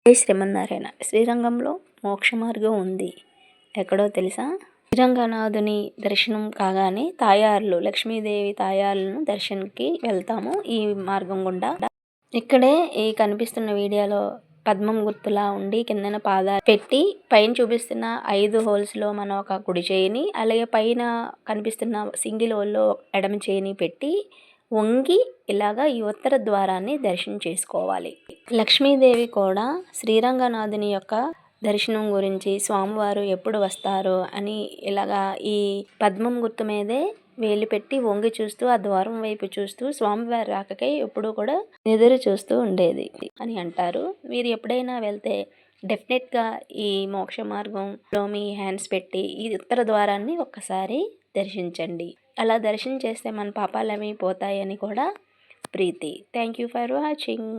జై శ్రీమన్నారాయణ. శ్రీరంగంలో మోక్ష మార్గం ఉంది. ఎక్కడో తెలుసా? శ్రీరంగనాథుని దర్శనం కాగానే తాయార్లు, లక్ష్మీదేవి తాయార్లను దర్శనంకి వెళ్తాము ఈ మార్గం గుండా. ఇక్కడే ఈ కనిపిస్తున్న వీడియోలో పద్మం గుర్తులా ఉండి కిందన పాదాలు పెట్టి పైన చూపిస్తున్న 5 హోల్స్లో మనం ఒక కుడి చేయిని, అలాగే పైన కనిపిస్తున్న సింగిల్ హోల్లో ఎడమ చేయిని పెట్టి వంగి ఇలాగా ఈ ఉత్తర ద్వారాన్ని దర్శనం చేసుకోవాలి. లక్ష్మీదేవి కూడా శ్రీరంగనాథుని యొక్క దర్శనం గురించి స్వామివారు ఎప్పుడు వస్తారు అని ఇలాగా ఈ పద్మం గుర్తు మీదే వేలు పెట్టి వంగి చూస్తూ ఆ ద్వారం వైపు చూస్తూ స్వామివారి రాకకై ఎప్పుడూ కూడా ఎదురు చూస్తూ ఉండేది అని అంటారు. మీరు ఎప్పుడైనా వెళ్తే డెఫినెట్గా ఈ మోక్ష మార్గంలో మీ హ్యాండ్స్ పెట్టి ఈ ఉత్తర ద్వారాన్ని ఒక్కసారి దర్శించండి. అలా దర్శనం చేస్తే మన పాపాలు అవి పోతాయని కూడా Preethi. Thank you for watching.